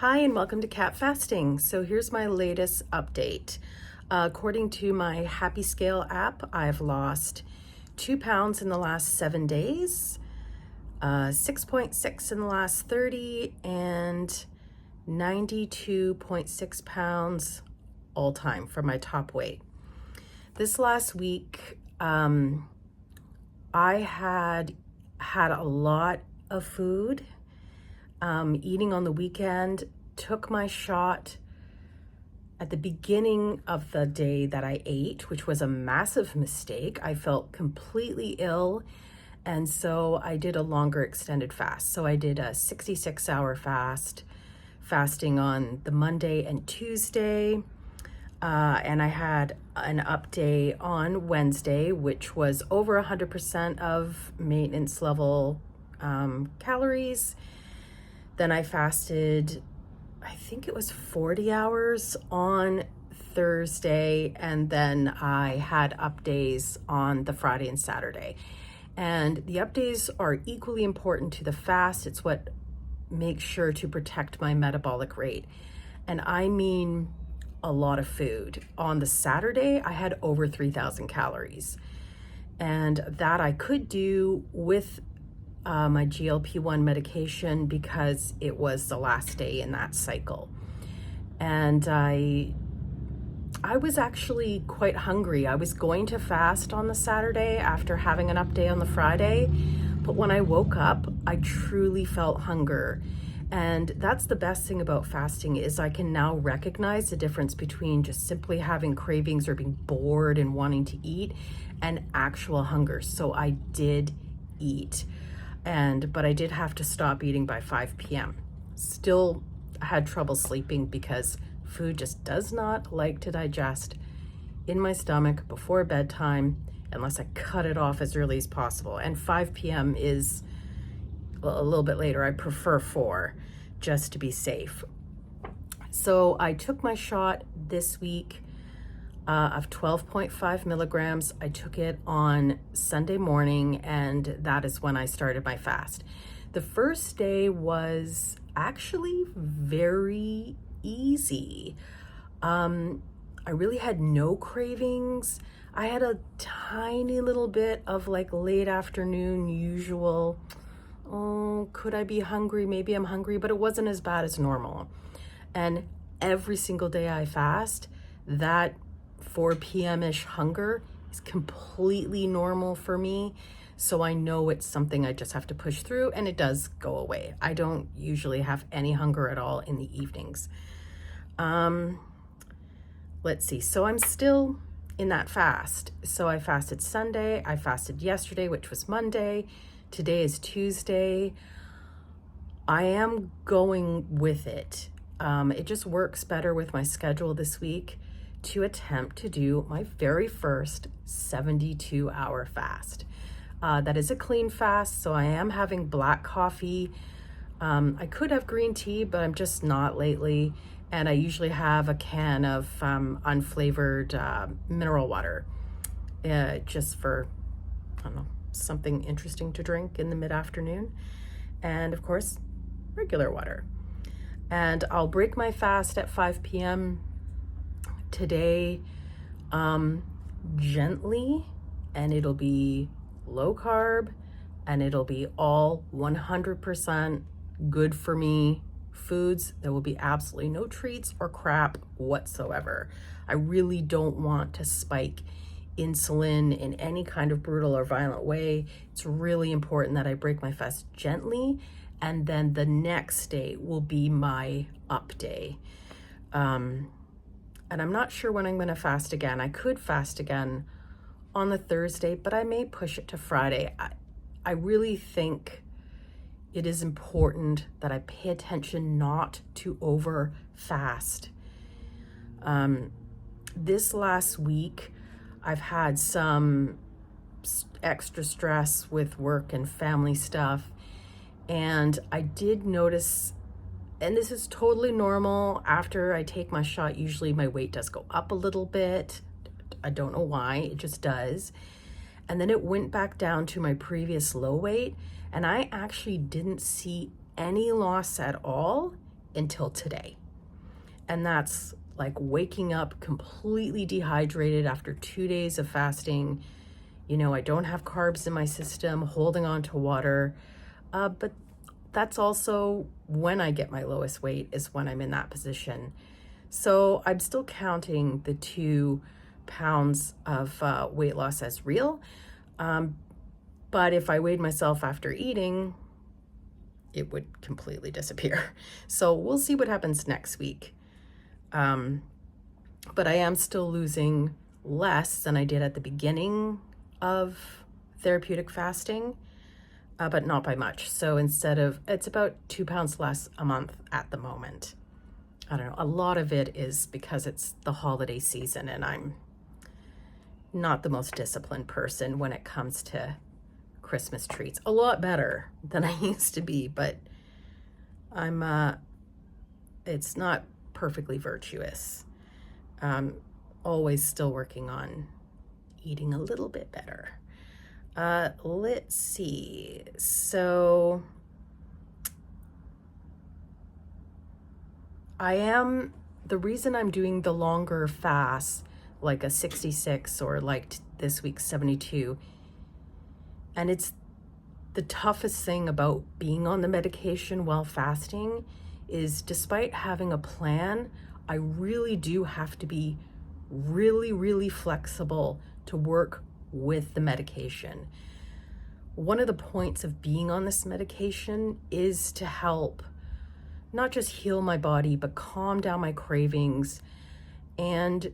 Hi, and welcome to Cat Fasting. So here's my latest update. According to my Happy Scale app, I've lost 2 pounds in the last 7 days, 6.6 in the last 30, and 92.6 pounds all time for my top weight. This last week, I had a lot of food. Eating on the weekend, took my shot at the beginning of the day that I ate, which was a massive mistake. I felt completely ill, and so I did a longer extended fast. So I did a 66-hour fasting on the Monday and Tuesday, and I had an up day on Wednesday, which was over 100% of maintenance level calories. Then I fasted, I think it was 40 hours on Thursday, and then I had up days on the Friday and Saturday. And the up days are equally important to the fast. It's what makes sure to protect my metabolic rate. And I mean a lot of food. On the Saturday, I had over 3,000 calories. And that I could do with my GLP-1 medication because it was the last day in that cycle. And I was actually quite hungry. I was going to fast on the Saturday after having an up day on the Friday, but when I woke up, I truly felt hunger. And that's the best thing about fasting is I can now recognize the difference between just simply having cravings or being bored and wanting to eat and actual hunger. So I did eat. But I did have to stop eating by 5 p.m. Still had trouble sleeping because food just does not like to digest in my stomach before bedtime unless I cut it off as early as possible. And 5 p.m. is a little bit later. I prefer 4 just to be safe. So I took my shot this week of 12.5 milligrams. I took it on Sunday morning, and that is when I started my fast. The first day was actually very easy. I really had no cravings. I had a tiny little bit of like late afternoon usual, oh, could I be hungry? Maybe I'm hungry, but it wasn't as bad as normal. And every single day I fast, that 4 p.m.-ish hunger is completely normal for me. So I know it's something I just have to push through, and it does go away. I don't usually have any hunger at all in the evenings. Let's see. So I'm still in that fast. So I fasted Sunday. I fasted yesterday, which was Monday. Today is Tuesday. I am going with it. It just works better with my schedule this week to attempt to do my very first 72-hour fast. That is a clean fast, so I am having black coffee. I could have green tea, but I'm just not lately. And I usually have a can of unflavored mineral water, just for, I don't know, something interesting to drink in the mid-afternoon. And of course, regular water. And I'll break my fast at 5 p.m. today, gently, and it'll be low carb, and it'll be all 100% good for me foods. There will be absolutely no treats or crap whatsoever. I really don't want to spike insulin in any kind of brutal or violent way. It's really important that I break my fast gently, and then the next day will be my up day. And I'm not sure when I'm going to fast again. I could fast again on the Thursday, but I may push it to Friday. I really think it is important that I pay attention not to over fast. This last week, I've had some extra stress with work and family stuff, and I did notice, and this is totally normal, after I take my shot, usually my weight does go up a little bit. I don't know why, it just does. And then it went back down to my previous low weight, and I actually didn't see any loss at all until today. And that's like waking up completely dehydrated after 2 days of fasting. I don't have carbs in my system, holding on to water. But that's also when I get my lowest weight, is when I'm in that position. So I'm still counting the 2 pounds of weight loss as real. But if I weighed myself after eating, it would completely disappear. So we'll see what happens next week. But I am still losing less than I did at the beginning of therapeutic fasting, but not by much. So it's about 2 pounds less a month at the moment. I don't know. A lot of it is because it's the holiday season and I'm not the most disciplined person when it comes to Christmas treats. A lot better than I used to be, but it's not perfectly virtuous. Always still working on eating a little bit better. Let's see. So the reason I'm doing the longer fast, like a 66 or like this week's 72, and it's the toughest thing about being on the medication while fasting, is despite having a plan, I really do have to be really, really flexible to work with the medication. One of the points of being on this medication is to help not just heal my body, but calm down my cravings and,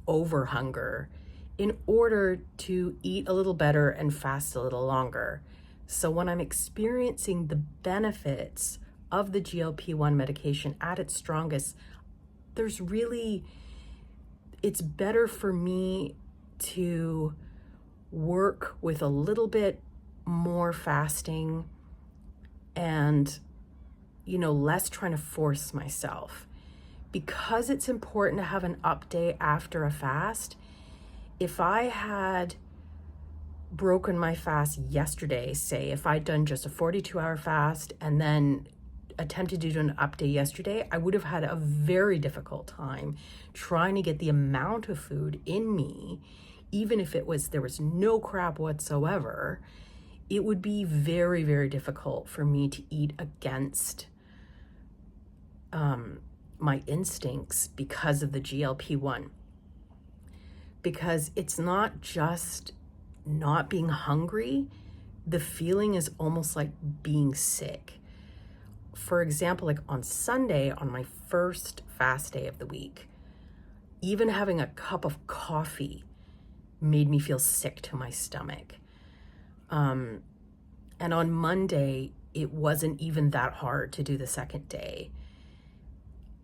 over hunger, in order to eat a little better and fast a little longer. So when I'm experiencing the benefits of the GLP-1 medication at its strongest, it's better for me to work with a little bit more fasting and, less trying to force myself. Because it's important to have an up day after a fast, if I had broken my fast yesterday, say if I'd done just a 42-hour fast and then attempted to do an up day yesterday, I would have had a very difficult time trying to get the amount of food in me, even if there was no crap whatsoever. It would be very, very difficult for me to eat against my instincts because of the GLP-1. Because it's not just not being hungry, the feeling is almost like being sick. For example, like on Sunday, on my first fast day of the week, even having a cup of coffee made me feel sick to my stomach. And on Monday, it wasn't even that hard to do the second day.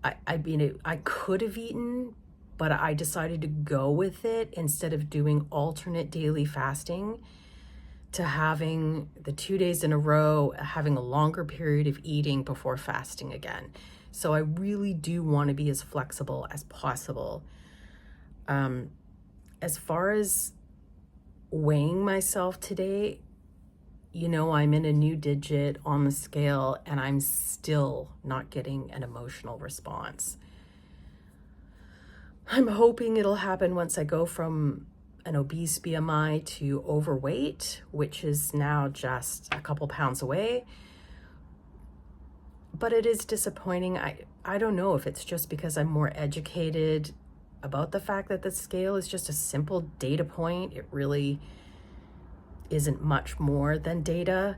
I could have eaten, but I decided to go with it instead of doing alternate daily fasting, to having the 2 days in a row, having a longer period of eating before fasting again. So I really do want to be as flexible as possible. As far as weighing myself today, I'm in a new digit on the scale and I'm still not getting an emotional response. I'm hoping it'll happen once I go from an obese BMI to overweight, which is now just a couple pounds away. But it is disappointing. I don't know if it's just because I'm more educated about the fact that the scale is just a simple data point. It really isn't much more than data.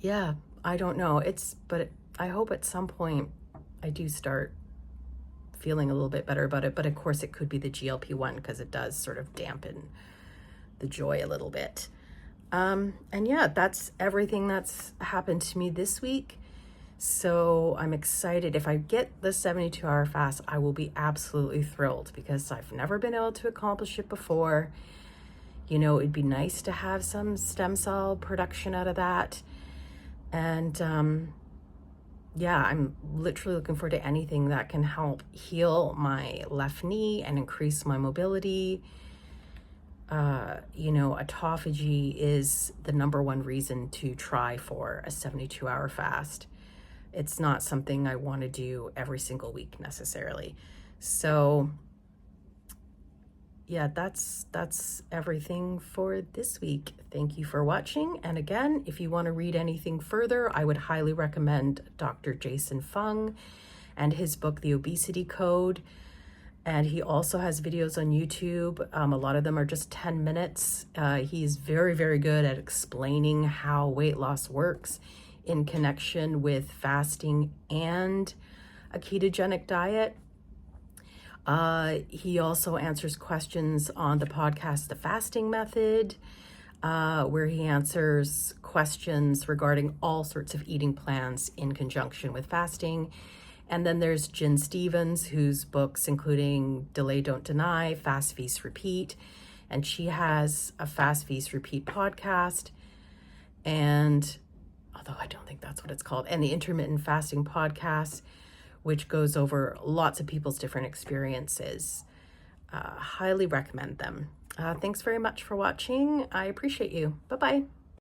Yeah, I don't know. But I hope at some point I do start feeling a little bit better about it. But of course it could be the GLP-1 because it does sort of dampen the joy a little bit. And yeah, that's everything that's happened to me this week. So I'm excited. If I get the 72-hour fast, I will be absolutely thrilled because I've never been able to accomplish it before. It'd be nice to have some stem cell production out of that. And yeah, I'm literally looking forward to anything that can help heal my left knee and increase my mobility. autophagy is the number one reason to try for a 72-hour fast. It's not something I want to do every single week necessarily. So yeah, that's everything for this week. Thank you for watching. And again, if you want to read anything further, I would highly recommend Dr. Jason Fung and his book, The Obesity Code. And he also has videos on YouTube. A lot of them are just 10 minutes. He's very, very good at explaining how weight loss works in connection with fasting and a ketogenic diet. He also answers questions on the podcast, The Fasting Method, where he answers questions regarding all sorts of eating plans in conjunction with fasting. And then there's Jen Stevens, whose books, including Delay, Don't Deny, Fast, Feast, Repeat. And she has a Fast, Feast, Repeat podcast. And although I don't think that's what it's called, and the Intermittent Fasting podcast, which goes over lots of people's different experiences. Highly recommend them. Thanks very much for watching. I appreciate you. Bye-bye.